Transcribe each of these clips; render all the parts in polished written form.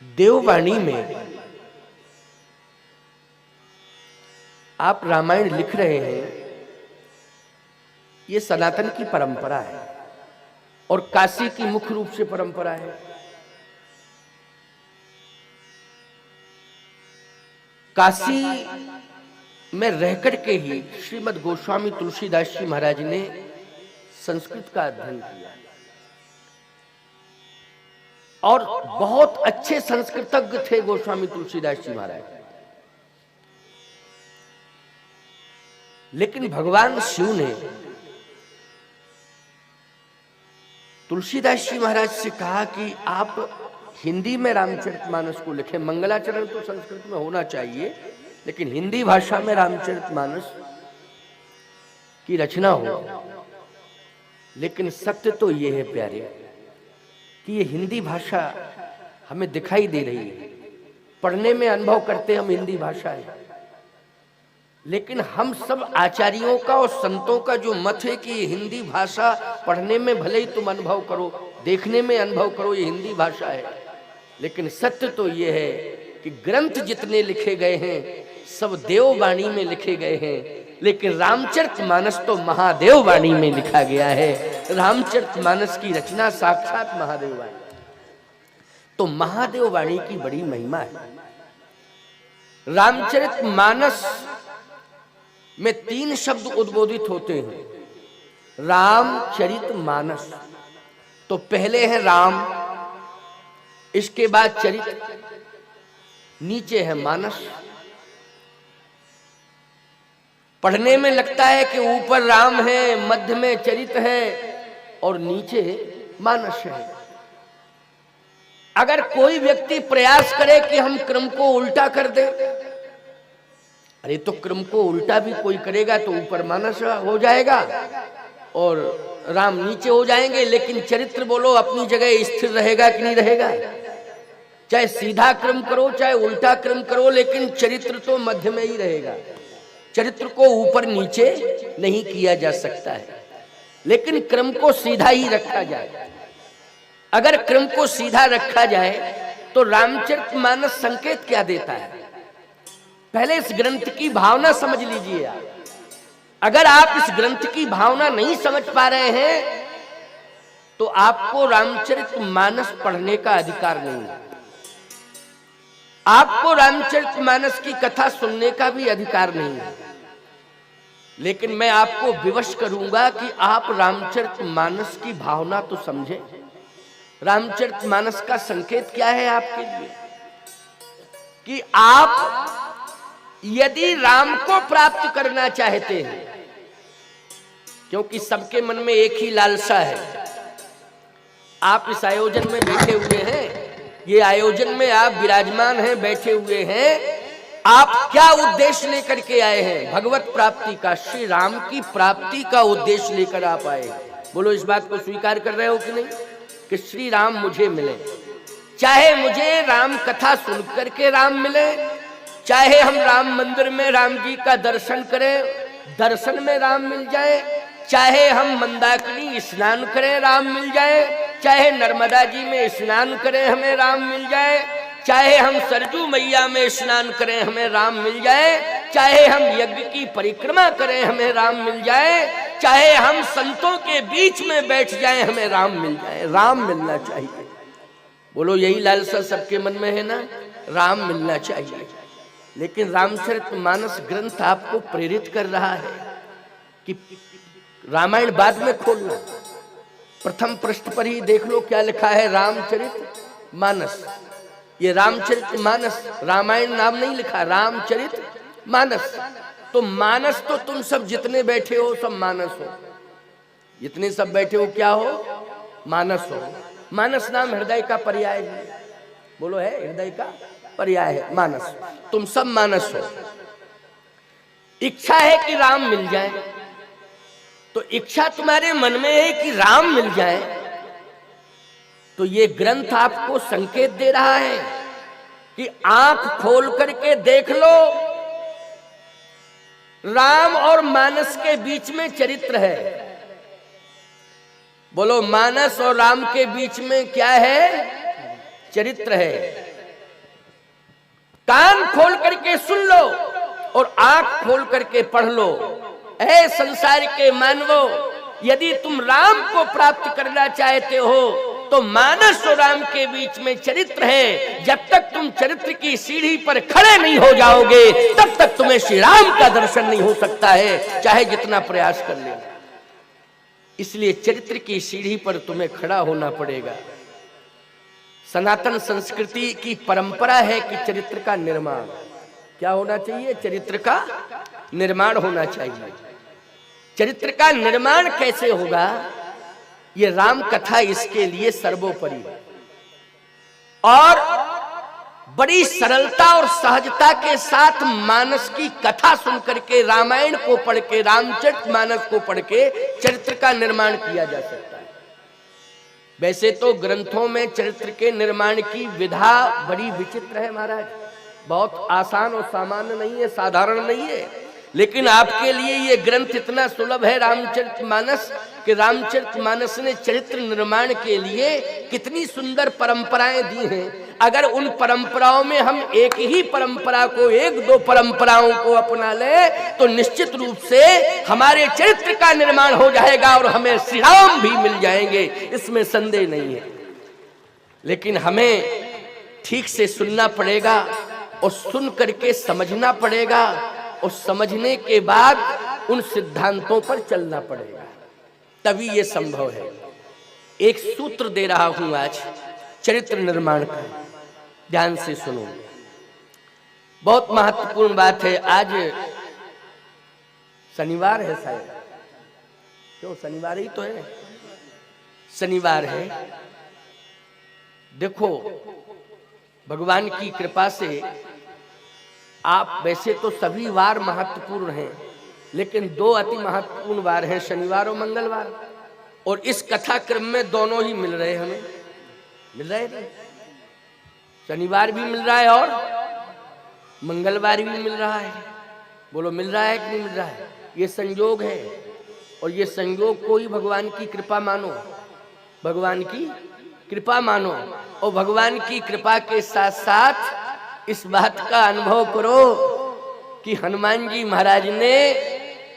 देववाणी में आप रामायण लिख रहे हैं, ये सनातन की परंपरा है और काशी की मुख्य रूप से परंपरा है। काशी में रहकर के ही श्रीमद् गोस्वामी तुलसीदास जी महाराज ने संस्कृत का अध्ययन किया और बहुत अच्छे संस्कृतज्ञ थे गोस्वामी तुलसीदास जी महाराज। लेकिन भगवान शिव ने तुलसीदास जी महाराज से कहा कि आप हिंदी में रामचरितमानस को लिखें। मंगलाचरण तो संस्कृत में होना चाहिए, लेकिन हिंदी भाषा में रामचरितमानस की रचना हो। लेकिन सत्य तो ये है प्यारे कि ये हिंदी भाषा हमें दिखाई दे रही है, पढ़ने में अनुभव करते हम हिंदी भाषा है, लेकिन हम सब आचार्यों का और संतों का जो मत है कि ये हिंदी भाषा पढ़ने में भले ही तुम अनुभव करो, देखने में अनुभव करो, ये हिंदी भाषा है। लेकिन सत्य तो ये है कि ग्रंथ जितने लिखे गए हैं सब देववाणी में लिखे गए हैं, लेकिन रामचरितमानस तो महादेव वाणी में लिखा गया है। रामचरितमानस की रचना साक्षात महादेव वाणी, तो महादेव वाणी की बड़ी महिमा है। रामचरितमानस में 3 शब्द उद्बोधित होते हैं, रामचरितमानस। तो पहले है राम, इसके बाद चरित, नीचे है मानस। पढ़ने में लगता है कि ऊपर राम है, मध्य में चरित है और नीचे मानस है। अगर कोई व्यक्ति प्रयास करे कि हम क्रम को उल्टा कर दे, अरे तो क्रम को उल्टा भी कोई करेगा तो ऊपर मानस हो जाएगा और राम नीचे हो जाएंगे, लेकिन चरित्र बोलो अपनी जगह स्थिर रहेगा कि नहीं रहेगा। चाहे सीधा क्रम करो चाहे उल्टा क्रम करो, लेकिन चरित्र तो मध्य में ही रहेगा। चरित्र को ऊपर नीचे नहीं किया जा सकता है, लेकिन क्रम को सीधा ही रखा जाए। अगर क्रम को सीधा रखा जाए तो रामचरितमानस संकेत क्या देता है, पहले इस ग्रंथ की भावना समझ लीजिए आप। अगर आप इस ग्रंथ की भावना नहीं समझ पा रहे हैं तो आपको रामचरितमानस पढ़ने का अधिकार नहीं है, आपको रामचरितमानस की कथा सुनने का भी अधिकार नहीं है। लेकिन मैं आपको विवश करूंगा कि आप रामचरितमानस की भावना तो समझें। रामचरितमानस का संकेत क्या है आपके लिए कि आप यदि राम को प्राप्त करना चाहते हैं, क्योंकि सबके मन में एक ही लालसा है। आप इस आयोजन में बैठे हुए हैं, ये आयोजन में आप विराजमान हैं, बैठे हुए हैं, आप क्या उद्देश्य लेकर के आए हैं? भगवत प्राप्ति का, श्री राम की प्राप्ति का उद्देश्य लेकर आप आए। बोलो इस बात को स्वीकार कर रहे हो कि नहीं कि श्री राम मुझे मिले। चाहे मुझे राम कथा सुन करके राम मिले, चाहे हम राम मंदिर में राम जी का दर्शन करें, दर्शन में राम मिल जाए, चाहे हम मंदाकिनी स्नान करें राम मिल जाए, चाहे नर्मदा जी में स्नान करें हमें राम मिल जाए, चाहे हम सरजू मैया में स्नान करें हमें राम मिल जाए, चाहे हम यज्ञ की परिक्रमा करें हमें राम मिल जाए, चाहे हम संतों के बीच में बैठ जाएं हमें राम मिल जाए। राम मिलना चाहिए। बोलो यही लालसा सबके मन में है ना, राम मिलना चाहिए। लेकिन रामचरितमानस ग्रंथ आपको प्रेरित कर रहा है कि रामायण बाद में खोलना, प्रथम पृष्ठ पर ही देख लो क्या लिखा है, रामचरितमानस। ये रामचरितमानस, रामायण नाम नहीं लिखा, रामचरितमानस। तो मानस तो तुम सब जितने बैठे हो सब मानस हो, जितने सब बैठे हो क्या हो, मानस हो। मानस नाम हृदय का पर्याय है, बोलो है हृदय का पर्याय है मानस। तुम सब मानस हो। इच्छा है कि राम मिल जाए, तो इच्छा तुम्हारे मन में है कि राम मिल जाए, तो ये ग्रंथ आपको संकेत दे रहा है कि आंख खोल करके देख लो, राम और मानस के बीच में चरित्र है। बोलो मानस और राम के बीच में क्या है, चरित्र है। कान खोल करके सुन लो और आंख खोल करके पढ़ लो। ऐ संसार के मानवो, यदि तुम राम को प्राप्त करना चाहते हो तो मानस और राम के बीच में चरित्र है। जब तक तुम चरित्र की सीढ़ी पर खड़े नहीं हो जाओगे तब तक तुम्हें श्री राम का दर्शन नहीं हो सकता है, चाहे जितना प्रयास कर ले। इसलिए चरित्र की सीढ़ी पर तुम्हें खड़ा होना पड़ेगा। सनातन संस्कृति की परंपरा है कि चरित्र का निर्माण क्या होना चाहिए? चरित्र का निर्माण होना चाहिए। चरित्र का निर्माण कैसे होगा? ये राम कथा इसके लिए सर्वोपरि है और बड़ी सरलता और सहजता के साथ मानस की कथा सुन करके, रामायण को पढ़ के, रामचरितमानस को पढ़ के चरित्र का निर्माण किया जा सकता है। वैसे तो ग्रंथों में चरित्र के निर्माण की विधा बड़ी विचित्र है महाराज, बहुत आसान और सामान्य नहीं है, साधारण नहीं है। लेकिन आपके लिए ये ग्रंथ इतना सुलभ है रामचरितमानस कि रामचरितमानस ने चरित्र निर्माण के लिए कितनी सुंदर परंपराएं दी हैं। अगर उन परंपराओं में हम एक ही परंपरा को, एक दो परंपराओं को अपना लें तो निश्चित रूप से हमारे चरित्र का निर्माण हो जाएगा और हमें श्री राम भी मिल जाएंगे, इसमें संदेह नहीं है। लेकिन हमें ठीक से सुनना पड़ेगा और सुन करके समझना पड़ेगा और समझने के बाद उन सिद्धांतों पर चलना पड़ेगा, तभी ये संभव है। एक सूत्र दे रहा हूं आज चरित्र निर्माण का, ध्यान से सुनो, बहुत महत्वपूर्ण बात है। आज शनिवार है शायद, क्यों शनिवार ही तो है, शनिवार है। देखो भगवान की कृपा से आप, वैसे तो सभी वार महत्वपूर्ण हैं लेकिन दो अति महत्वपूर्ण वार हैं, शनिवार और मंगलवार, और इस कथा क्रम में दोनों ही मिल रहे हैं, हमें मिल रहे हैं। शनिवार भी मिल रहा है और मंगलवार भी मिल रहा है। बोलो मिल रहा है कि नहीं मिल रहा है? ये संयोग है और ये संयोग को ही भगवान की कृपा मानो, भगवान की कृपा मानो। और भगवान की कृपा के साथ साथ इस बात का अनुभव करो कि हनुमान जी महाराज ने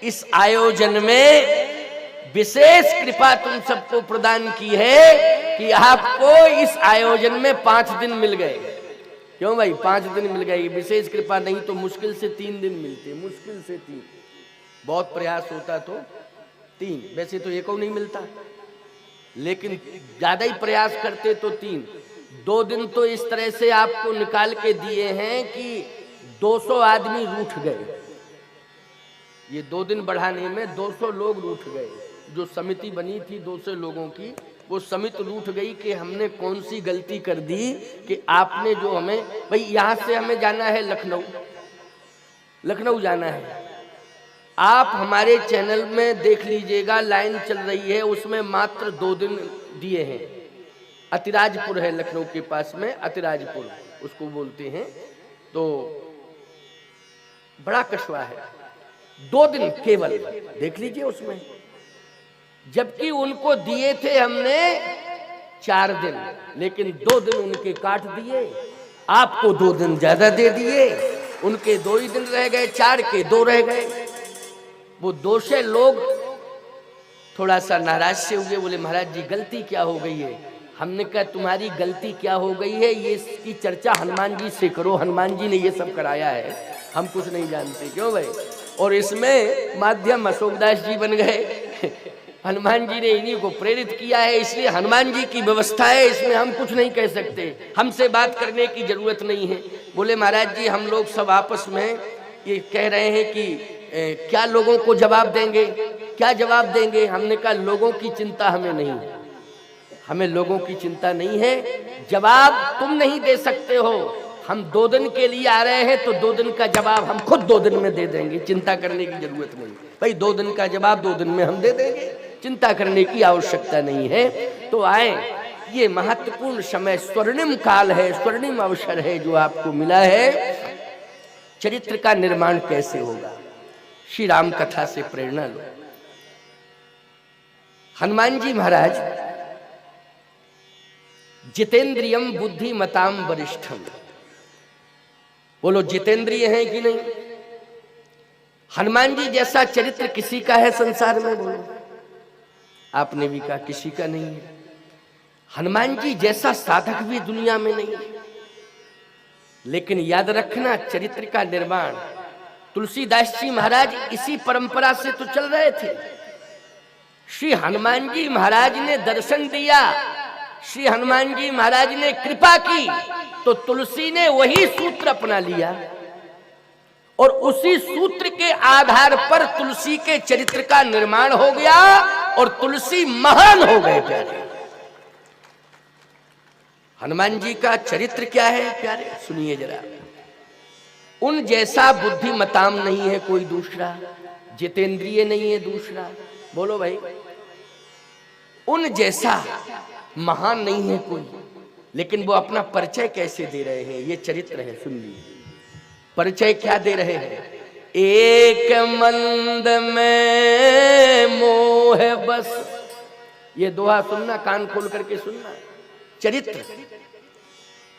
इस आयोजन में विशेष कृपा तुम सबको प्रदान की है कि आपको इस आयोजन में 5 दिन मिल गए। क्यों भाई 5 दिन मिल गए? विशेष कृपा नहीं तो मुश्किल से 3 दिन मिलते, मुश्किल से 3, बहुत प्रयास होता तो 3, वैसे तो एक नहीं मिलता लेकिन ज्यादा ही प्रयास करते तो 3। 2 दिन तो इस तरह से आपको निकाल के दिए हैं कि 200 आदमी रूठ गए। ये 2 दिन बढ़ाने में 200 लोग रूठ गए। जो समिति बनी थी 200 लोगों की, वो समिति रूठ गई कि हमने कौन सी गलती कर दी कि आपने जो हमें, भाई यहाँ से हमें जाना है लखनऊ, लखनऊ जाना है। आप हमारे चैनल में देख लीजिएगा, लाइन चल रही है, उसमें मात्र 2 दिन दिए हैं। अतिराजपुर है लखनऊ के पास में, अतिराजपुर उसको बोलते हैं, तो बड़ा कस्बा है। 2 दिन केवल देख लीजिए उसमें, जबकि उनको दिए थे हमने 4 दिन, लेकिन 2 दिन उनके काट दिए, आपको 2 दिन ज्यादा दे दिए। उनके 2 ही दिन रह गए, 4 के 2 रह गए। वो 2 से लोग थोड़ा सा नाराज से हुए, बोले महाराज जी गलती क्या हो गई है? हमने कहा तुम्हारी गलती क्या हो गई है ये इसकी चर्चा हनुमान जी से करो, हनुमान जी ने ये सब कराया है, हम कुछ नहीं जानते। क्यों भाई? और इसमें माध्यम अशोकदास जी बन गए, हनुमान जी ने इन्हीं को प्रेरित किया है, इसलिए हनुमान जी की व्यवस्था है, इसमें हम कुछ नहीं कह सकते, हमसे बात करने की जरूरत नहीं है। बोले महाराज जी हम लोग सब आपस में ये कह रहे हैं कि क्या लोगों को जवाब देंगे, क्या जवाब देंगे? हमने कहा लोगों की चिंता हमें नहीं है, हमें लोगों की चिंता नहीं है, जवाब तुम नहीं दे सकते हो, हम 2 दिन के लिए आ रहे हैं तो 2 दिन का जवाब हम खुद 2 दिन में दे देंगे, चिंता करने की जरूरत नहीं। भाई 2 दिन का जवाब 2 दिन में हम दे देंगे, चिंता करने की आवश्यकता नहीं है। तो आए, ये महत्वपूर्ण समय, स्वर्णिम काल है, स्वर्णिम अवसर है जो आपको मिला है। चरित्र का निर्माण कैसे होगा? श्री राम कथा से प्रेरणा लो। हनुमान जी महाराज जितेंद्रियम बुद्धिमताम वरिष्ठम, बोलो जितेंद्रिय हैं कि नहीं? हनुमान जी जैसा चरित्र किसी का है संसार में? बोलो। आपने भी कहा किसी का नहीं है। हनुमान जी जैसा साधक भी दुनिया में नहीं है। लेकिन याद रखना, चरित्र का निर्माण तुलसीदास जी महाराज इसी परंपरा से तो चल रहे थे। श्री हनुमान जी महाराज ने दर्शन दिया, श्री हनुमान जी महाराज ने कृपा की, तो तुलसी ने वही सूत्र अपना लिया और उसी सूत्र के आधार पर तुलसी के चरित्र का निर्माण हो गया और तुलसी महान हो गए। प्यारे, हनुमान जी का चरित्र क्या है प्यारे? सुनिए जरा। उन जैसा बुद्धिमताम नहीं है कोई दूसरा, जितेंद्रिय नहीं है दूसरा। बोलो भाई। उन जैसा महान नहीं है कोई। लेकिन वो अपना परिचय कैसे दे रहे हैं? ये चरित्र है, सुन लीजिए। परिचय क्या दे रहे हैं? एक मंद में मोह बस। ये दोहा सुनना, कान खोल करके सुनना। चरित्र,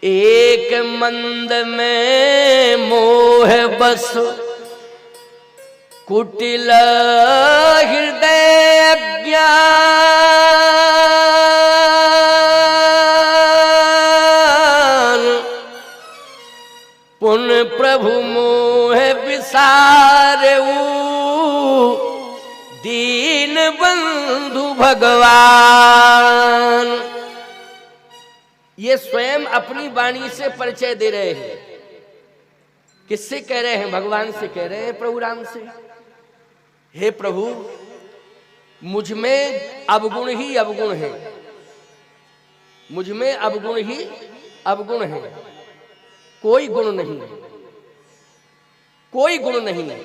एक मंद में मोह बस, कुटिल हृदय ज्ञान, पुन प्रभु मोह विसारऊ, दीन बंधु भगवान। ये स्वयं अपनी वाणी से परिचय दे रहे हैं। किससे कह रहे हैं? भगवान से कह रहे हैं, प्रभु राम से। हे प्रभु, मुझ में अवगुण ही अवगुण है, मुझ में अवगुण ही अवगुण है, कोई गुण नहीं है, कोई गुण नहीं है।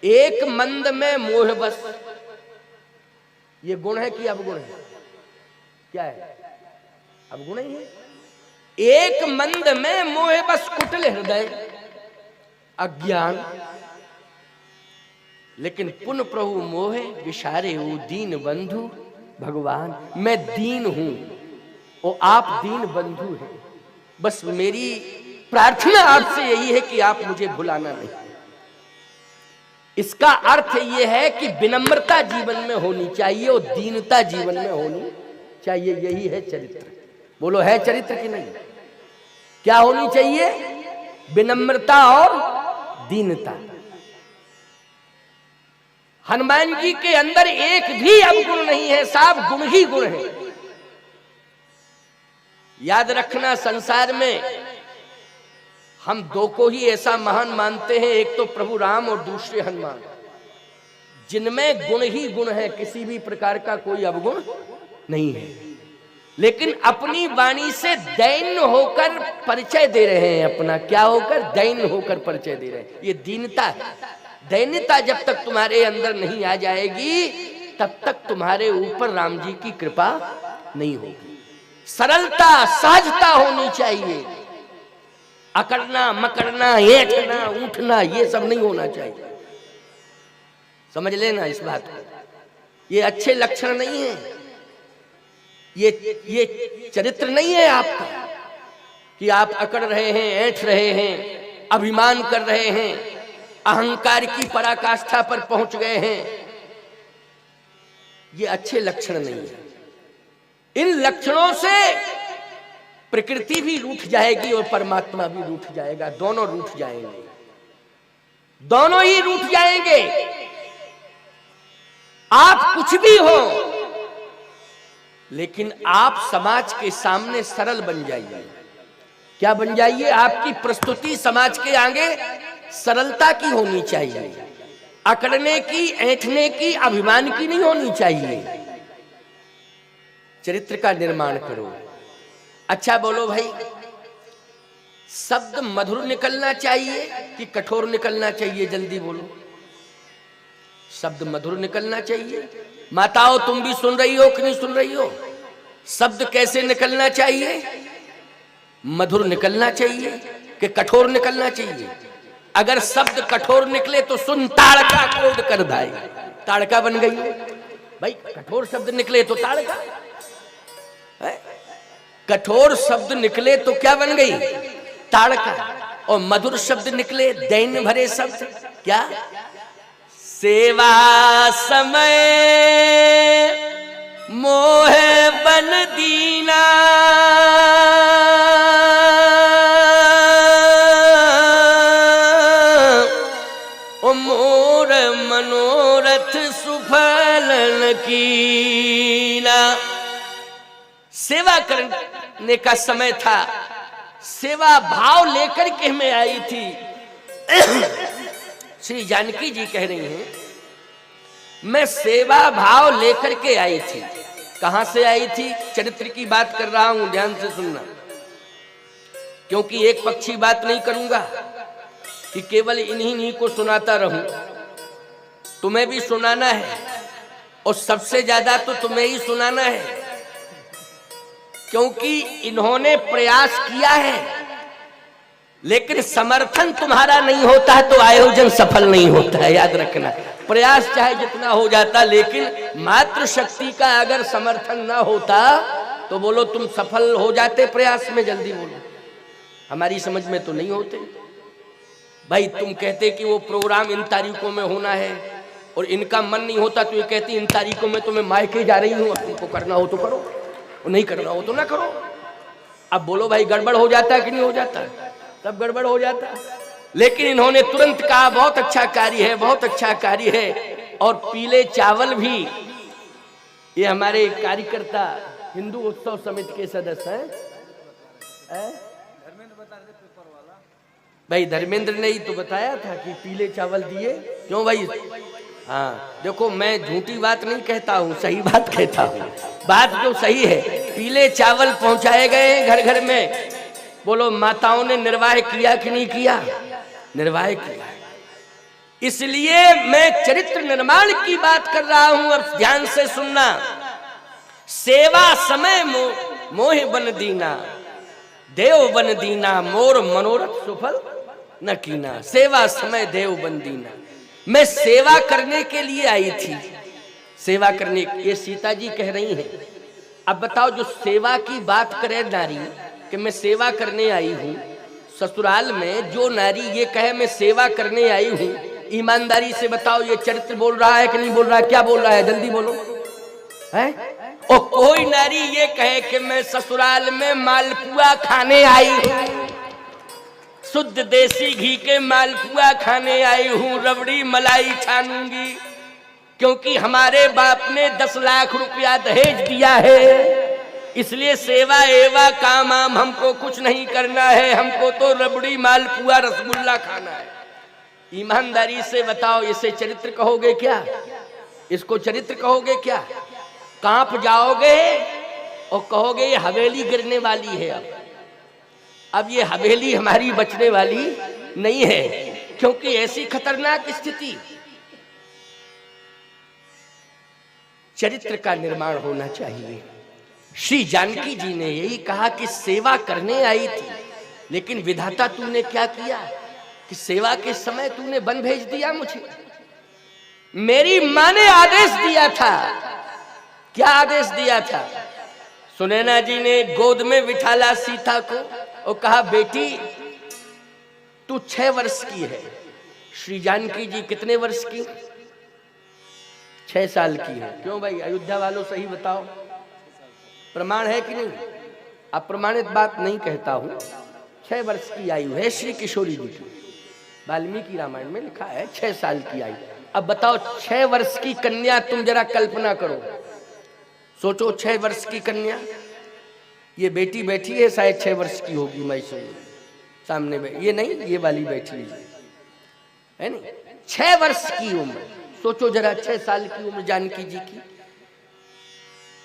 एक मंद में मोह बस। ये गुण है कि अवगुण है? क्या है? अवगुण ही है। एक मंद में मोह बस, कुटिल हृदय अज्ञान, लेकिन पुन प्रभु मोहे विसारे हूं, दीन बंधु भगवान। मैं दीन हूं और आप दीन बंधु हैं। बस मेरी प्रार्थना आपसे यही है कि आप मुझे भुलाना नहीं। इसका अर्थ यह है कि विनम्रता जीवन में होनी चाहिए और दीनता जीवन में होनी चाहिए। यही है चरित्र। बोलो, है चरित्र कि नहीं? क्या होनी चाहिए? विनम्रता और दीनता। हनुमान जी के अंदर एक भी अवगुण नहीं है, सब गुण ही गुण है। याद रखना, संसार में हम दो को ही ऐसा महान मानते हैं, एक तो प्रभु राम और दूसरे हनुमान, जिनमें गुण ही गुण है, किसी भी प्रकार का कोई अवगुण नहीं है। लेकिन अपनी वाणी से दैन्य होकर परिचय दे रहे हैं अपना। क्या होकर? दैन्य होकर परिचय दे रहे हैं। ये दीनता है। दैन्यता जब तक तुम्हारे अंदर नहीं आ जाएगी, तब तक तुम्हारे ऊपर राम जी की कृपा नहीं होगी। सरलता, सहजता होनी चाहिए। अकड़ना, मकड़ना, ऐंठना, उठना, ये सब नहीं होना चाहिए। समझ लेना इस बात को। ये अच्छे लक्षण नहीं है। ये चरित्र नहीं है आपका कि आप अकड़ रहे हैं, ऐंठ रहे हैं, अभिमान कर रहे हैं, अहंकार की पराकाष्ठा पर पहुंच गए हैं। ये अच्छे लक्षण नहीं है। इन लक्षणों से प्रकृति भी रूठ जाएगी और परमात्मा भी रूठ जाएगा। दोनों रूठ जाएंगे, दोनों ही रूठ जाएंगे। आप कुछ भी हो, लेकिन आप समाज के सामने सरल बन जाइए। क्या बन जाइए? आपकी प्रस्तुति समाज के आगे सरलता की होनी चाहिए, अकड़ने की, ऐंठने की, अभिमान की नहीं होनी चाहिए। चरित्र का निर्माण करो। अच्छा बोलो भाई, शब्द मधुर निकलना चाहिए कि कठोर निकलना चाहिए? जल्दी बोलो। शब्द मधुर निकलना चाहिए। माताओं, तुम भी सुन रही हो कि नहीं सुन रही हो? शब्द कैसे निकलना चाहिए? मधुर निकलना चाहिए कि कठोर निकलना चाहिए? अगर शब्द कठोर निकले तो सुन ताड़का क्रोध कर दाई। ताड़का बन गई भाई। कठोर शब्द निकले तो ताड़का है? कठोर शब्द निकले तो क्या बन गई? ताड़का। और मधुर शब्द निकले, दैन्य भरे शब्द। क्या? सेवा समय मोह बन दीना, ओ मोर मनोरथ सुफल कीना। सेवा करने का समय था, सेवा भाव लेकर के हमें आई थी। श्री जानकी जी कह रही हैं, मैं सेवा भाव लेकर के आई थी। कहां से आई थी? चरित्र की बात कर रहा हूं, ध्यान से सुनना, क्योंकि एक पक्षी बात नहीं करूंगा कि केवल इन्हीं को सुनाता रहूं। तुम्हें भी सुनाना है, और सबसे ज्यादा तो तुम्हें ही सुनाना है, क्योंकि इन्होंने प्रयास किया है, लेकिन समर्थन तुम्हारा नहीं होता है तो आयोजन सफल नहीं होता है। याद रखना, प्रयास चाहे जितना हो जाता, लेकिन मातृ शक्ति का अगर समर्थन ना होता तो बोलो तुम सफल हो जाते प्रयास में? जल्दी बोलो, हमारी समझ में तो नहीं होते। भाई तुम कहते कि वो प्रोग्राम इन तारीखों में होना है, और इनका मन नहीं होता तो ये कहती इन तारीखों में तो मैं मायके जा रही हूँ, तुमको करना हो तो करो, और नहीं करना हो तो ना करो। अब बोलो भाई गड़बड़ हो जाता है कि नहीं हो जाता? तब गड़बड़ हो जाता। लेकिन इन्होंने तुरंत कहा बहुत अच्छा कार्य है, बहुत अच्छा कार्य है। और पीले चावल भी, ये हमारे कार्यकर्ता हिंदू उत्सव समिति के सदस्य हैं। भाई धर्मेंद्र ने ही तो बताया था कि पीले चावल दिए। क्यों भाई? हाँ देखो, मैं झूठी बात नहीं कहता हूँ, सही बात कहता हूँ। बात जो सही है, पीले चावल पहुंचाए गए घर घर में। बोलो माताओं ने निर्वाह किया कि नहीं किया? निर्वाह किया। इसलिए मैं चरित्र निर्माण की बात कर रहा हूं, अब ध्यान से सुनना। सेवा समय मोह बन दीना, देव बन दीना, मोर मनोरथ सुफल न कीना। सेवा समय देव बन दीना, मैं सेवा करने के लिए आई थी, सेवा करने। ये सीता जी कह रही हैं। अब बताओ, जो सेवा की बात करे नारी कि मैं सेवा करने आई हूं, ससुराल में जो नारी ये कहे मैं सेवा करने आई हूं, ईमानदारी से बताओ ये चरित्र बोल रहा है कि नहीं बोल रहा है? क्या बोल रहा है? जल्दी बोलो है? और कोई नारी ये कहे कि मैं ससुराल में मालपुआ खाने आई हूं, शुद्ध देसी घी के मालपुआ खाने आई हूं, रबड़ी मलाई छानूंगी, क्योंकि हमारे बाप ने 10 लाख रुपया दहेज दिया है, इसलिए सेवा एवा काम आम हमको कुछ नहीं करना है, हमको तो रबड़ी मालपुआ रसगुल्ला खाना है। ईमानदारी से बताओ, इसे चरित्र कहोगे क्या? इसको चरित्र कहोगे क्या? कांप जाओगे और कहोगे ये हवेली गिरने वाली है। अब ये हवेली हमारी बचने वाली नहीं है, क्योंकि ऐसी खतरनाक स्थिति। चरित्र का निर्माण होना चाहिए। श्री जानकी जी ने यही कहा कि सेवा करने आई थी, लेकिन विधाता तूने क्या किया कि सेवा के समय तूने वन भेज दिया मुझे। मेरी मां ने आदेश दिया था। क्या आदेश दिया था? सुनैना जी ने गोद में बिठाला सीता को और कहा बेटी तू 6 वर्ष की है। श्री जानकी जी कितने वर्ष की? 6 साल की है। क्यों भाई अयोध्या वालों सही बताओ, प्रमाण है कि नहीं? अप्रमाणित बात नहीं कहता हूं। 6 वर्ष की आयु है श्री किशोरी जी की, वाल्मीकि रामायण में लिखा है 6 साल की आयु। अब बताओ 6 वर्ष की कन्या, तुम जरा कल्पना करो, सोचो 6 वर्ष की कन्या। ये बेटी बैठी है शायद 6 वर्ष की होगी, मैसूर सामने में, ये नहीं, ये वाली बैठी है नहीं, 6 वर्ष की उम्र। सोचो जरा 6 साल की उम्र जानकी जी की,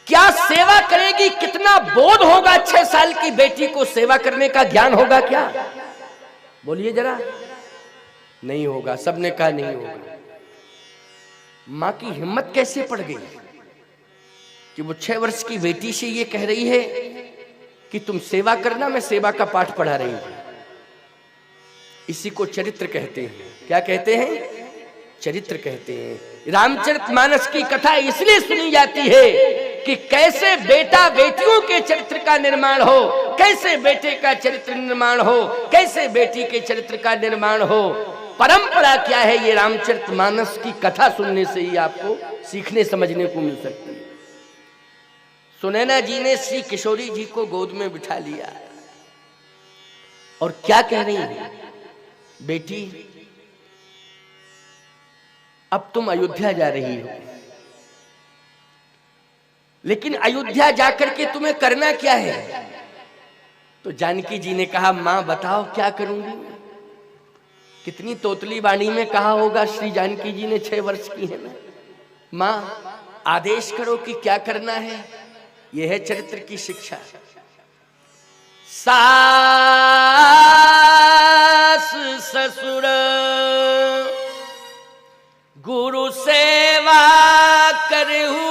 क्या सेवा करेगी? कितना बोध होगा 6 साल की बेटी को? सेवा करने का ज्ञान होगा क्या? बोलिए जरा। नहीं होगा। सबने कहा नहीं होगा। मां की हिम्मत कैसे पड़ गई कि वो 6 वर्ष की बेटी से ये कह रही है कि तुम सेवा करना, मैं सेवा का पाठ पढ़ा रही हूं। इसी को चरित्र कहते हैं। क्या कहते हैं? चरित्र कहते हैं। रामचरितमानस की कथा इसलिए सुनी जाती है कि कैसे बेटा बेटियों के चरित्र का निर्माण हो, कैसे बेटे का चरित्र निर्माण हो, कैसे बेटी के चरित्र का निर्माण हो। परंपरा क्या है, ये रामचरितमानस की कथा सुनने से ही आपको सीखने समझने को मिल सकती है। सुनैना जी ने श्री किशोरी जी को गोद में बिठा लिया और क्या कह रही है, बेटी अब तुम अयोध्या जा रही हो, लेकिन अयोध्या जाकर के तुम्हें करना क्या है। तो जानकी जी ने कहा, मां बताओ क्या करूंगी। कितनी तोतली वाणी में कहा होगा श्री जानकी जी ने, 6 वर्ष की है ना। मां आदेश करो कि क्या करना है। यह है चरित्र की शिक्षा। सास ससुर गुरु सेवा करहू,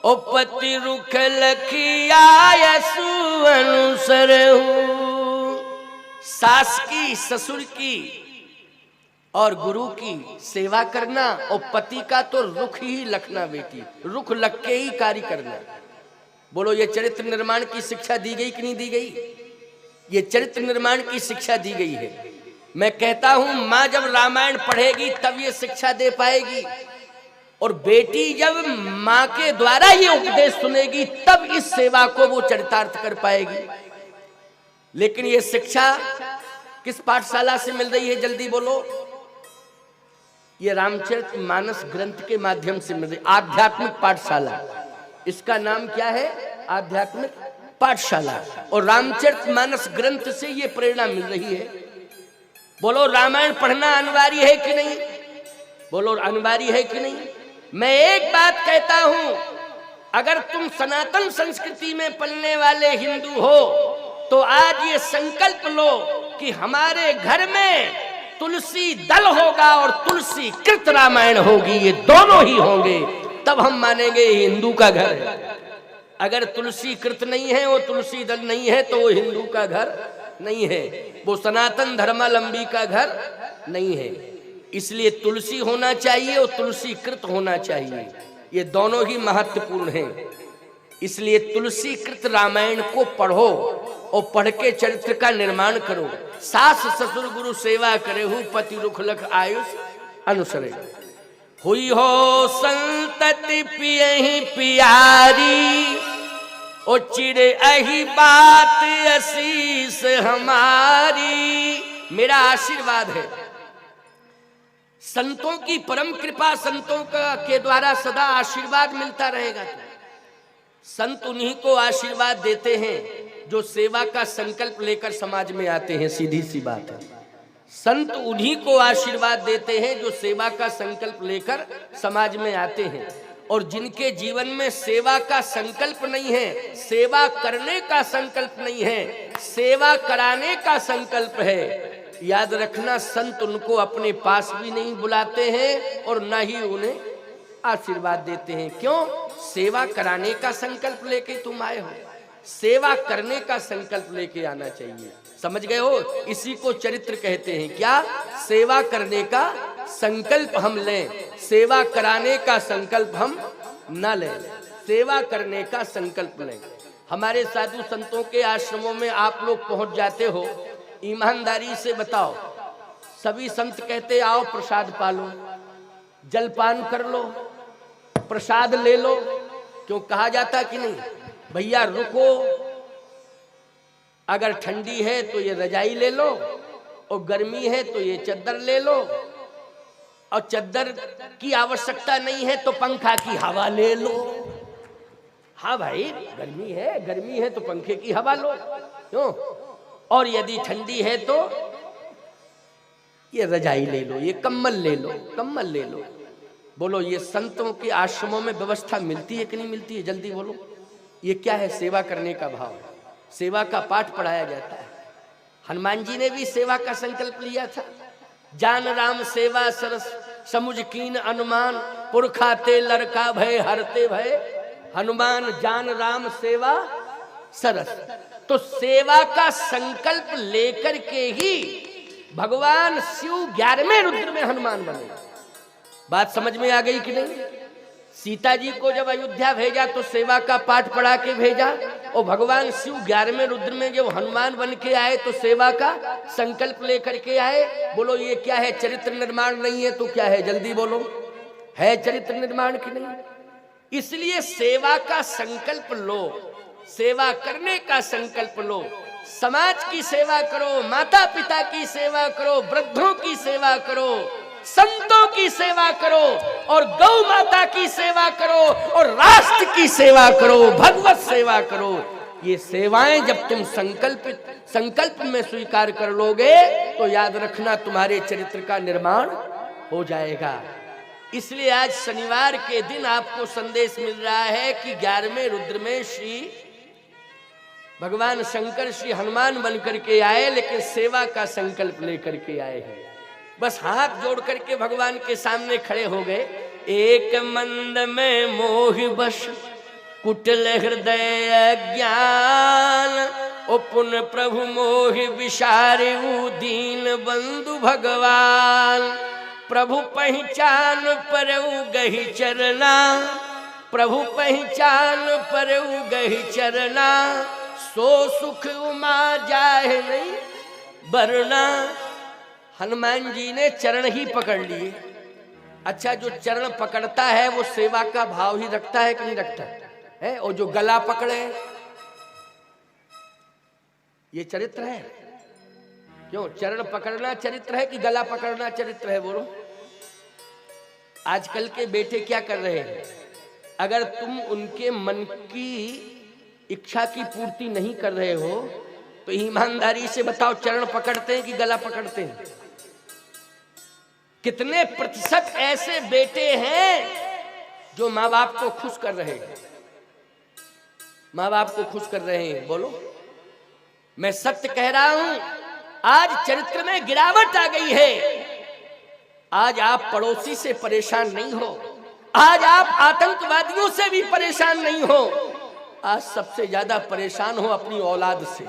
ओ पति रुख लखिया यसु अनुसरहू। सास की, ससुर की और गुरु की सेवा करना, और पति का तो रुख ही लखना बेटी, रुख लग के ही कार्य करना। बोलो, ये चरित्र निर्माण की शिक्षा दी गई कि नहीं दी गई। ये चरित्र निर्माण की शिक्षा दी गई है। मैं कहता हूं, मां जब रामायण पढ़ेगी तब ये शिक्षा दे पाएगी, और बेटी जब मां के द्वारा ये उपदेश सुनेगी तब इस सेवा को वो चरितार्थ कर पाएगी। लेकिन ये शिक्षा किस पाठशाला से मिल रही है, जल्दी बोलो। ये रामचरितमानस ग्रंथ के माध्यम से मिल रही, आध्यात्मिक पाठशाला। इसका नाम क्या है, आध्यात्मिक पाठशाला। और रामचरितमानस ग्रंथ से ये प्रेरणा मिल रही है। बोलो, रामायण पढ़ना अनिवार्य है कि नहीं। बोलो, अनिवार्य है कि नहीं। मैं एक बात कहता हूं, अगर तुम सनातन संस्कृति में पलने वाले हिंदू हो तो आज ये संकल्प लो कि हमारे घर में तुलसी दल होगा और तुलसी कृत रामायण होगी। ये दोनों ही होंगे, तब हम मानेंगे हिंदू का घर है। अगर तुलसी कृत नहीं है, वो तुलसी दल नहीं है, तो वो हिंदू का घर नहीं है, वो सनातन धर्मावलंबी का घर नहीं है। इसलिए तुलसी होना चाहिए और तुलसी कृत होना चाहिए, ये दोनों ही महत्वपूर्ण हैं। इसलिए तुलसी कृत रामायण को पढ़ो और पढ़ के चरित्र का निर्माण करो। सास ससुर गुरु सेवा करे, हु पति रुख लख आयुष अनुसरे। हुई हो संतति पियहि प्यारी, ओ चिड़े अही बात असीस हमारी। मेरा आशीर्वाद है, संतों की परम कृपा, संतों का के द्वारा सदा आशीर्वाद मिलता रहेगा। संत उन्हीं को आशीर्वाद देते हैं जो सेवा का संकल्प लेकर समाज में आते हैं। सीधी सी बात है, संत उन्हीं को आशीर्वाद देते हैं जो सेवा का संकल्प लेकर समाज में आते हैं। और जिनके जीवन में सेवा का संकल्प नहीं है, सेवा करने का संकल्प नहीं है, सेवा कराने का संकल्प है, याद रखना, संत उनको अपने पास भी नहीं बुलाते हैं और न ही उन्हें आशीर्वाद देते हैं। क्यों? सेवा कराने का संकल्प लेके तुम आए हो, सेवा करने का संकल्प लेके आना चाहिए। समझ गए हो? इसी को चरित्र कहते हैं। क्या? सेवा करने का संकल्प हम लें, सेवा कराने का संकल्प हम न लें, सेवा करने का संकल्प लें। हमारे साधु संतों के आश्रमों में आप लोग पहुंच जाते हो, ईमानदारी से बताओ, सभी संत कहते आओ प्रसाद पालो, जलपान कर लो, प्रसाद ले लो। क्यों कहा जाता कि नहीं? भैया रुको, अगर ठंडी है तो ये रजाई ले लो, और गर्मी है तो ये चद्दर ले लो, और चद्दर की आवश्यकता नहीं है तो पंखा की हवा ले लो। हाँ भाई, गर्मी है तो पंखे की हवा लो, क्यों? और यदि ठंडी है तो ये रजाई ले लो, ये कम्बल ले लो, कम्बल ले लो। बोलो, ये संतों के आश्रमों में व्यवस्था मिलती है कि नहीं मिलती है? जल्दी बोलो। ये क्या है? सेवा करने का भाव, सेवा का पाठ पढ़ाया जाता है। हनुमान जी ने भी सेवा का संकल्प लिया था। जान राम सेवा सरस समुझ कीन अनुमान, पुरखाते लड़का भय हरते भय हनुमान, जान राम सेवा सरस। तो सेवा का संकल्प लेकर के ही भगवान शिव 11वें रुद्र में हनुमान बने। बात समझ में आ गई कि नहीं? सीता जी को जब अयोध्या भेजा तो सेवा का पाठ पढ़ा के भेजा, और भगवान शिव 11वें रुद्र में जब हनुमान बन के आए तो सेवा का संकल्प लेकर के आए। बोलो ये क्या है? चरित्र निर्माण नहीं है तो क्या है? जल्दी बोलो, है चरित्र निर्माण की नहीं? इसलिए सेवा का संकल्प लो, सेवा करने का संकल्प लो, समाज की सेवा करो, माता पिता की सेवा करो, वृद्धों की सेवा करो, संतों की सेवा करो, और गौ माता की सेवा करो, और राष्ट्र की सेवा करो, भगवत सेवा करो। ये सेवाएं जब तुम संकल्प में स्वीकार कर लोगे तो याद रखना तुम्हारे चरित्र का निर्माण हो जाएगा। इसलिए आज शनिवार के दिन आपको संदेश मिल रहा है कि 11वें रुद्र में श्री भगवान शंकर श्री हनुमान बन करके आए, लेकिन सेवा का संकल्प लेकर के आए हैं। बस हाथ जोड़ करके भगवान के सामने खड़े हो गए। एक मंद में मोहि बश कुटिल हृदय अज्ञान, ओ पुन प्रभु मोहि विसारिऊ दीन बंधु भगवान। प्रभु पहचान परऊ गही चरना, प्रभु पहचान परऊ गही चरना, सो सुख उमा जाए नहीं बरना। हनुमान जी ने चरण ही पकड़ लिए। अच्छा, जो चरण पकड़ता है वो सेवा का भाव ही रखता है कि नहीं रखता है? और जो गला पकड़े ये चरित्र है? क्यों? चरण पकड़ना चरित्र है कि गला पकड़ना चरित्र है? बोलो। आजकल के बेटे क्या कर रहे हैं? अगर तुम उनके मन की इच्छा की पूर्ति नहीं कर रहे हो तो ईमानदारी से बताओ, चरण पकड़ते हैं कि गला पकड़ते हैं? कितने प्रतिशत ऐसे बेटे हैं जो माँ बाप को खुश कर रहे हैं? माँ बाप को खुश कर रहे हैं? बोलो। मैं सत्य कह रहा हूं, आज चरित्र में गिरावट आ गई है। आज आप पड़ोसी से परेशान नहीं हो, आज आप आतंकवादियों से भी परेशान नहीं हो, आज सबसे ज्यादा परेशान हो अपनी औलाद से।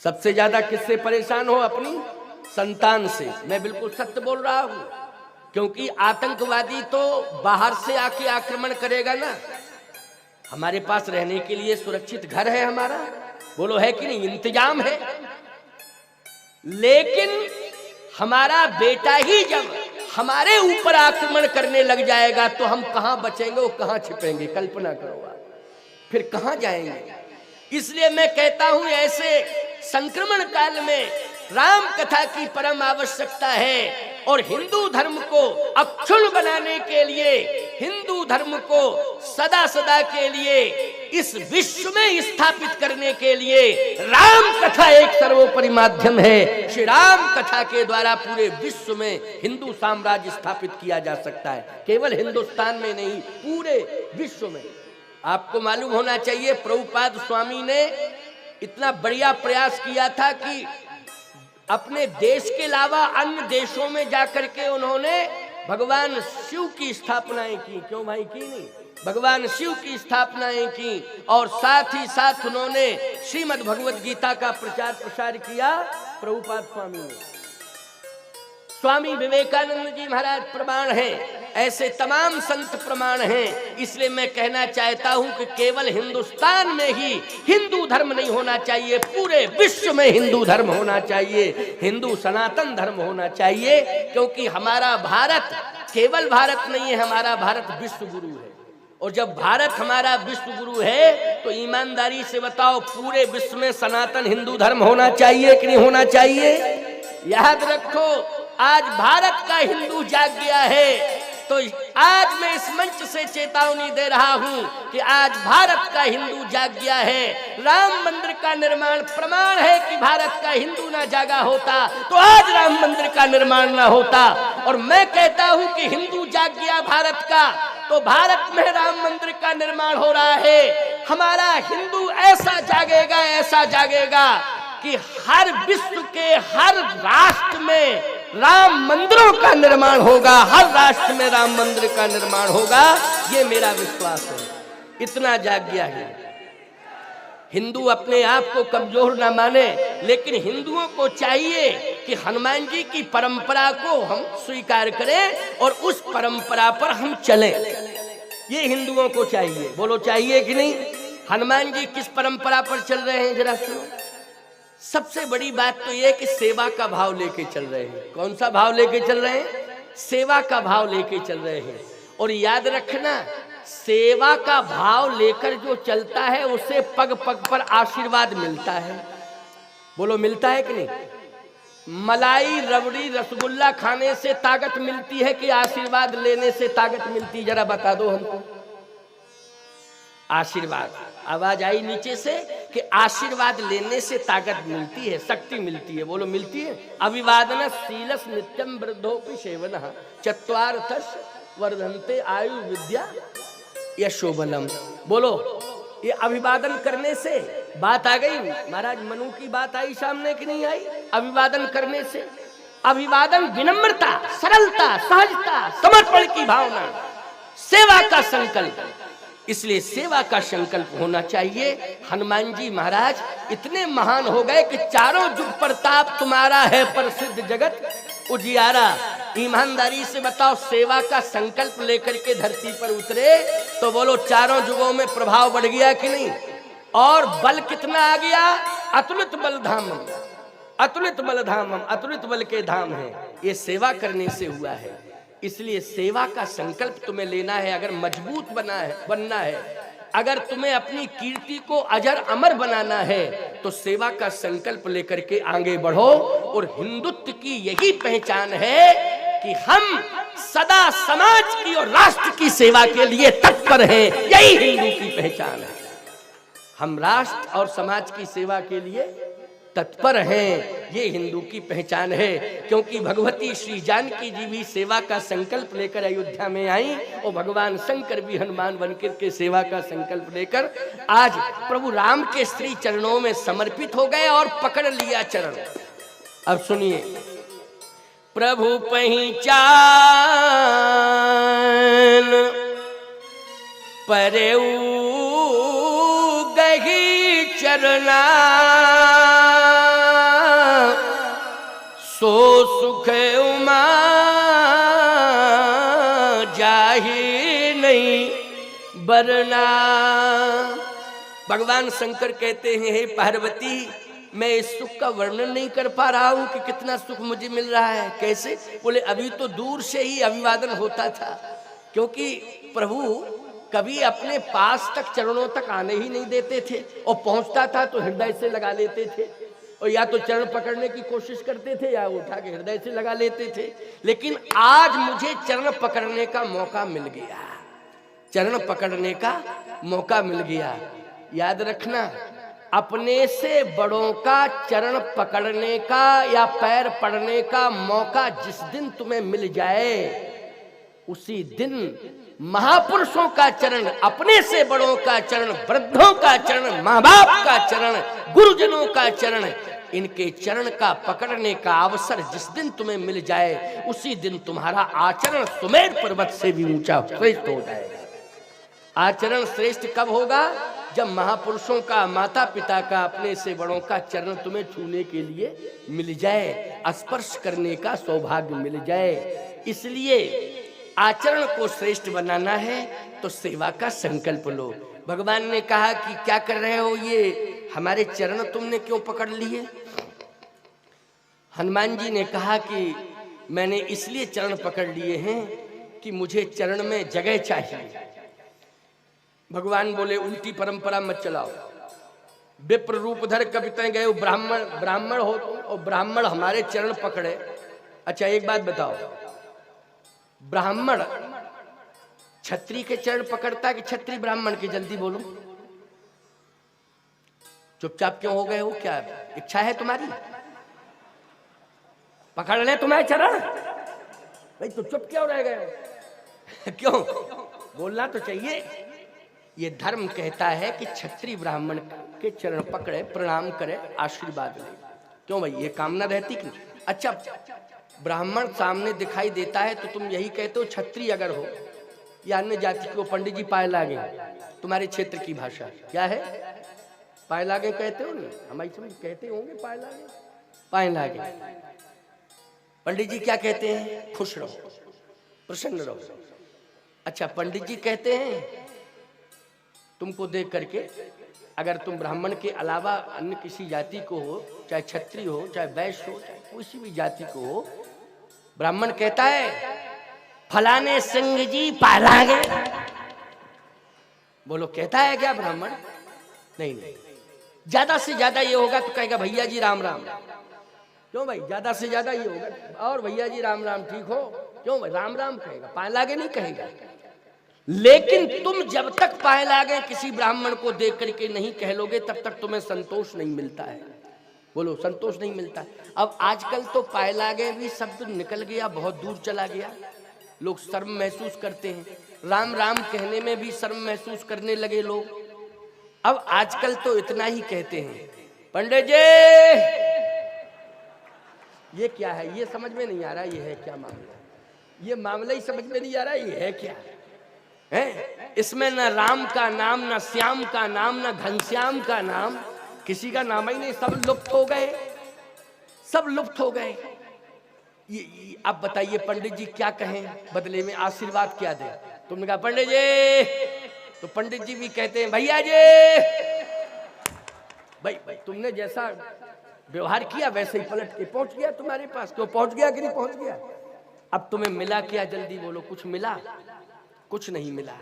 सबसे ज्यादा किससे परेशान हो? अपनी संतान से। मैं बिल्कुल सत्य बोल रहा हूं, क्योंकि आतंकवादी तो बाहर से आके आक्रमण करेगा ना। हमारे पास रहने के लिए सुरक्षित घर है हमारा, बोलो है कि नहीं? इंतजाम है। लेकिन हमारा बेटा ही जब हमारे ऊपर आक्रमण करने लग जाएगा तो हम कहां बचेंगे और कहां छिपेंगे? कल्पना करो आप, फिर कहां जाएंगे? इसलिए मैं कहता हूं, ऐसे संक्रमण काल में राम कथा की परम आवश्यकता है। और हिंदू धर्म को अक्षुण्ण बनाने के लिए, हिंदू धर्म को सदा सदा के लिए इस विश्व में स्थापित करने के लिए राम कथा एक सर्वोपरि माध्यम है। श्री राम कथा के द्वारा पूरे विश्व में हिंदू साम्राज्य स्थापित किया जा सकता है, केवल हिंदुस्तान में नहीं, पूरे विश्व में। आपको मालूम होना चाहिए, प्रभुपाद स्वामी ने इतना बढ़िया प्रयास किया था कि अपने देश के अलावा अन्य देशों में जाकर के उन्होंने भगवान शिव की स्थापनाएं की। क्यों भाई? की नहीं? भगवान शिव की स्थापनाएं की, और साथ ही साथ उन्होंने श्रीमद् भगवद गीता का प्रचार प्रसार किया। प्रभुपाद स्वामी ने, स्वामी विवेकानंद जी महाराज प्रमाण हैं, ऐसे तमाम संत प्रमाण हैं। इसलिए मैं कहना चाहता हूं कि केवल हिंदुस्तान में ही हिंदू धर्म नहीं होना चाहिए, पूरे विश्व में हिंदू धर्म होना चाहिए, हिंदू सनातन धर्म होना चाहिए। क्योंकि हमारा भारत केवल भारत नहीं है, हमारा भारत विश्व गुरु है। और जब भारत हमारा विश्व गुरु है तो ईमानदारी से बताओ, पूरे विश्व में सनातन हिंदू धर्म होना चाहिए कि नहीं होना चाहिए? याद रखो, आज भारत का हिंदू जाग गया है। तो आज मैं इस मंच से चेतावनी दे रहा हूं कि आज भारत का हिंदू जाग गया है। राम मंदिर का निर्माण प्रमाण है कि भारत का हिंदू ना जागा होता तो आज राम मंदिर का निर्माण ना होता। और मैं कहता हूं कि हिंदू जाग गया भारत का, तो भारत में राम मंदिर का निर्माण हो रहा है। हमारा हिंदू ऐसा जागेगा कि हर विश्व के हर राष्ट्र में राम मंदिरों का निर्माण होगा, हर राष्ट्र में राम मंदिर का निर्माण होगा, ये मेरा विश्वास है। इतना जाग गया है। हिंदू अपने आप को कमजोर ना माने, लेकिन हिंदुओं को चाहिए कि हनुमान जी की परंपरा को हम स्वीकार करें और उस परंपरा पर हम चलें। ये हिंदुओं को चाहिए। बोलो चाहिए कि नहीं? हनुमान जी किस परंपरा पर चल रहे हैं जरा सुनो। सबसे बड़ी बात तो ये कि सेवा का भाव लेके चल रहे हैं। कौन सा भाव लेके चल रहे हैं? सेवा का भाव लेके चल रहे हैं। और याद रखना, सेवा का भाव लेकर जो चलता है उसे पग पग पर आशीर्वाद मिलता है। बोलो मिलता है कि नहीं? मलाई रबड़ी रसगुल्ला खाने से ताकत मिलती है कि आशीर्वाद लेने से ताकत मिलती है? जरा बता दो हमको। आशीर्वाद। आवाज आई नीचे से कि आशीर्वाद लेने से ताकत मिलती है, शक्ति मिलती है। बोलो मिलती है। अभिवादन शीलस नित्यम वृद्धोपि सेवनः चत्वारथस् वर्धन्ते आयु विद्या यशोबलम। बोलो ये अभिवादन करने से बात आ गई। महाराज मनु की बात आई सामने कि नहीं आई? अभिवादन करने से, अभिवादन विनम्रता, सरलता, सहजता, समर्पण की भावना, सेवा का संकल्प। इसलिए सेवा का संकल्प होना चाहिए। हनुमान जी महाराज इतने महान हो गए कि चारों जुग प्रताप तुम्हारा है प्रसिद्ध जगत उजियारा। ईमानदारी से बताओ, सेवा का संकल्प लेकर के धरती पर उतरे तो बोलो चारों जुगों में प्रभाव बढ़ गया कि नहीं? और बल कितना आ गया? अतुलित बल धामम, अतुलित बल धामम, अतुलित बल के धाम है। ये सेवा करने से हुआ है। इसलिए सेवा का संकल्प तुम्हें लेना है। अगर मजबूत बनना है, अगर तुम्हें अपनी कीर्ति को अजर अमर बनाना है तो सेवा का संकल्प लेकर के आगे बढ़ो। और हिंदुत्व की यही पहचान है कि हम सदा समाज की और राष्ट्र की सेवा के लिए तत्पर हैं। यही हिंदू की पहचान है। हम राष्ट्र और समाज की सेवा के लिए तत्पर हैं, ये हिंदू की पहचान है। क्योंकि भगवती श्री जानकी जी भी सेवा का संकल्प लेकर अयोध्या में आई और भगवान शंकर भी हनुमान बनकर के सेवा का संकल्प लेकर आज प्रभु राम के श्री चरणों में समर्पित हो गए और पकड़ लिया चरण। अब सुनिए, प्रभु पहचान परेऊ गही चरना, सो सुख उमा जाहि नहीं बरना। भगवान शंकर कहते हैं, हे पार्वती, मैं इस सुख का वर्णन नहीं कर पा रहा हूं कि कितना सुख मुझे मिल रहा है। कैसे? बोले अभी तो दूर से ही अभिवादन होता था, क्योंकि प्रभु कभी अपने पास तक चरणों तक आने ही नहीं देते थे, और पहुंचता था तो हृदय से लगा लेते थे, और या तो चरण पकड़ने की कोशिश करते थे या उठा के हृदय से लगा लेते थे। लेकिन आज मुझे चरण पकड़ने का मौका मिल गया, चरण पकड़ने का मौका मिल गया। याद रखना, अपने से बड़ों का चरण पकड़ने का या पैर पड़ने का मौका जिस दिन तुम्हें मिल जाए, उसी दिन महापुरुषों का चरण, अपने से बड़ों का चरण, वृद्धों का चरण, माँ बाप का चरण, गुरुजनों का चरण, इनके चरण का पकड़ने का अवसर जिस दिन तुम्हें मिल जाए, उसी दिन तुम्हारा आचरण सुमेर पर्वत से भी ऊंचा श्रेष्ठ हो जाएगा। आचरण श्रेष्ठ कब होगा? जब महापुरुषों का, माता पिता का, अपने से बड़ों का चरण तुम्हें छूने के लिए मिल जाए, स्पर्श करने का सौभाग्य मिल जाए। इसलिए आचरण को श्रेष्ठ बनाना है तो सेवा का संकल्प लो। भगवान ने कहा कि क्या कर रहे हो, ये हमारे चरण तुमने क्यों पकड़ लिए? हनुमान जी ने कहा कि मैंने इसलिए चरण पकड़ लिए हैं कि मुझे चरण में जगह चाहिए। भगवान बोले उल्टी परंपरा मत चलाओ, विप्र रूप धर कविता गए ब्राह्मण हो तुम, और ब्राह्मण हमारे चरण पकड़े। अच्छा एक बात बताओ, ब्राह्मण क्षत्रिय के चरण पकड़ता है कि क्षत्रिय ब्राह्मण के? जल्दी बोलो, चुपचाप क्यों हो गए हो? क्या इच्छा है तुम्हारी पकड़ ले तुम्हारे चरण? भाई तो चुप क्यों रह गए? क्यों? बोलना तो चाहिए। ये धर्म कहता है कि क्षत्रिय ब्राह्मण के चरण पकड़े, प्रणाम करे, आशीर्वाद ले। क्यों भाई, ये कामना रहती कि? अच्छा, ब्राह्मण सामने दिखाई देता है तो तुम यही कहते हो क्षत्रिय अगर हो या अन्य जाति को, पंडित जी पाए लागे, तुम्हारे क्षेत्र की भाषा क्या है? पाए लागे कहते हो ना, हमारी समझ कहते होंगे पाए लागे, पाए लागे। पंडित जी क्या कहते हैं? खुश रहो, प्रसन्न रहो। अच्छा, पंडित जी कहते हैं तुमको देख करके, अगर तुम ब्राह्मण के अलावा अन्य किसी जाति को हो, चाहे क्षत्रिय हो, चाहे वैश्य हो, चाहे किसी भी जाति को हो, ब्राह्मण कहता है फलाने सिंह जी पालांगे। बोलो कहता है क्या ब्राह्मण? नहीं नहीं, ज्यादा से ज्यादा ये होगा तो कहेगा भैया जी राम राम। क्यों भाई? ज्यादा से ज्यादा ये होगा, और भैया जी राम राम, ठीक हो? क्यों भाई? राम राम कहेगा, पालागे नहीं कहेगा। लेकिन तुम जब तक पाए लागे किसी ब्राह्मण को देख करके नहीं कह लोगे, तब तक तुम्हें संतोष नहीं मिलता है। बोलो संतोष नहीं मिलता है। अब आजकल तो पाए लागे भी शब्द निकल गया, बहुत दूर चला गया, लोग शर्म महसूस करते हैं। राम राम कहने में भी शर्म महसूस करने लगे लोग। अब आजकल तो इतना ही कहते हैं, पंडित जी ये क्या है, ये समझ में नहीं आ रहा, ये है क्या मामला, ये मामला ही समझ में नहीं आ रहा, ये है क्या है? इसमें न राम का नाम, न श्याम का नाम, न घनश्याम का नाम, किसी का नाम ही नहीं, सब लुप्त हो गए, सब लुप्त हो गए। ये अब बताइए पंडित जी क्या कहें, बदले में आशीर्वाद क्या दें? तुमने कहा पंडित जी, तो पंडित जी भी कहते हैं भैया जी। भाई तुमने जैसा व्यवहार किया वैसे ही पलट के पहुंच गया तुम्हारे पास। क्यों पहुंच गया कि नहीं पहुंच गया? अब तुम्हें मिला क्या? जल्दी बोलो, कुछ मिला? कुछ नहीं मिला।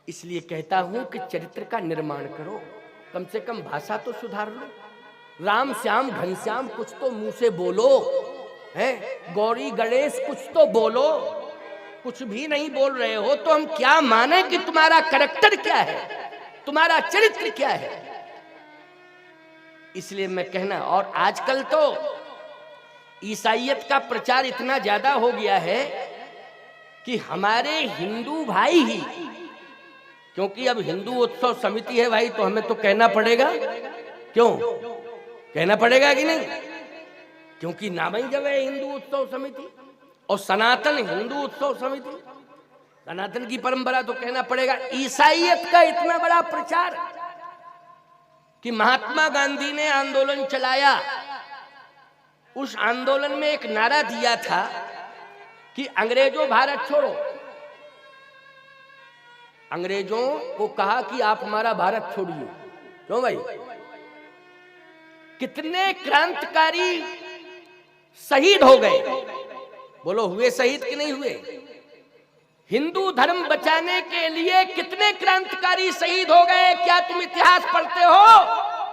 इसलिए कहता हूं कि चरित्र का निर्माण करो, कम से कम भाषा तो सुधार लो। राम श्याम घनश्याम कुछ तो मुंह से बोलो, हैं? गौरी गणेश कुछ तो बोलो। कुछ भी नहीं बोल रहे हो तो हम क्या माने कि तुम्हारा कैरेक्टर क्या है, तुम्हारा चरित्र क्या है? इसलिए मैं कहना, और आजकल तो ईसाइयत का प्रचार इतना ज्यादा हो गया है कि हमारे हिंदू भाई ही, क्योंकि अब हिंदू उत्सव समिति है भाई, तो हमें तो कहना पड़ेगा। क्यों कहना पड़ेगा कि नहीं? क्योंकि नाम ही जब है हिंदू उत्सव समिति, और सनातन हिंदू उत्सव समिति, सनातन की परंपरा, तो कहना पड़ेगा। ईसाइयत का इतना बड़ा प्रचार कि महात्मा गांधी ने आंदोलन चलाया, उस आंदोलन में एक नारा दिया था कि अंग्रेजों भारत छोड़ो। अंग्रेजों को कहा कि आप हमारा भारत छोड़िए। क्यों भाई? कितने क्रांतिकारी शहीद हो गए? बोलो हुए शहीद कि नहीं हुए? हिंदू धर्म बचाने के लिए कितने क्रांतिकारी शहीद हो गए? क्या तुम इतिहास पढ़ते हो?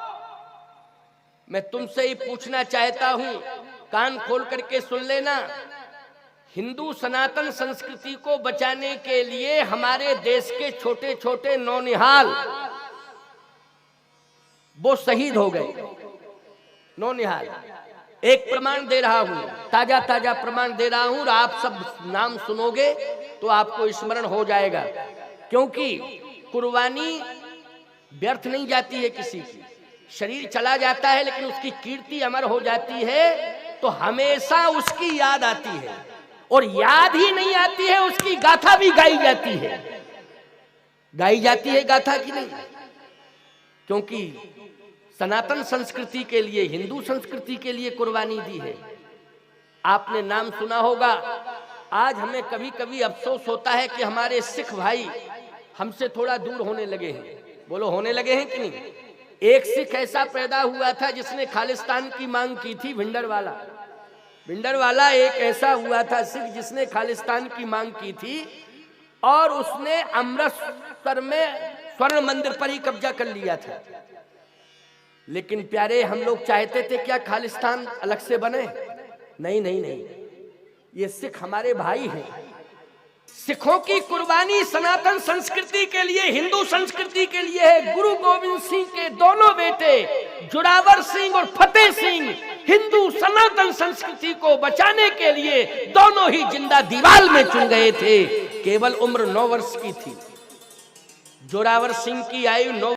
मैं तुमसे ही पूछना चाहता हूं, कान खोल करके सुन लेना। हिंदू सनातन संस्कृति को बचाने के लिए हमारे देश के छोटे छोटे नौनिहाल वो शहीद हो गए। नौनिहाल, एक प्रमाण दे रहा हूं, ताजा ताजा प्रमाण दे रहा हूं, और आप सब नाम सुनोगे तो आपको स्मरण हो जाएगा। क्योंकि कुर्बानी व्यर्थ नहीं जाती है किसी की, शरीर चला जाता है लेकिन उसकी कीर्ति अमर हो जाती है, तो हमेशा उसकी याद आती है, और याद ही नहीं आती है, उसकी गाथा भी गाई जाती है। गाई जाती है गाथा की नहीं? क्योंकि सनातन संस्कृति के लिए, हिंदू संस्कृति के लिए कुर्बानी दी है। आपने नाम सुना होगा। आज हमें कभी कभी अफसोस होता है कि हमारे सिख भाई हमसे थोड़ा दूर होने लगे हैं। बोलो होने लगे हैं कि नहीं? एक सिख ऐसा पैदा हुआ था जिसने खालिस्तान की मांग की थी, भिंडरवाला। भिंडरवाला एक ऐसा हुआ था सिख जिसने खालिस्तान की मांग की थी, और उसने अमृतसर में स्वर्ण मंदिर पर ही कब्जा कर लिया था। लेकिन प्यारे, हम लोग चाहते थे क्या खालिस्तान अलग से बने? नहीं नहीं नहीं, ये सिख हमारे भाई हैं। सिखों की कुर्बानी सनातन संस्कृति के लिए, हिंदू संस्कृति के लिए है। गुरु गोविंद सिंह के दोनों बेटे जोरावर सिंह और फतेह सिंह हिंदू सनातन संस्कृति को बचाने के लिए दोनों ही जिंदा दीवार में चुन गए थे। केवल उम्र 9 वर्ष की थी। जोरावर सिंह की आयु 9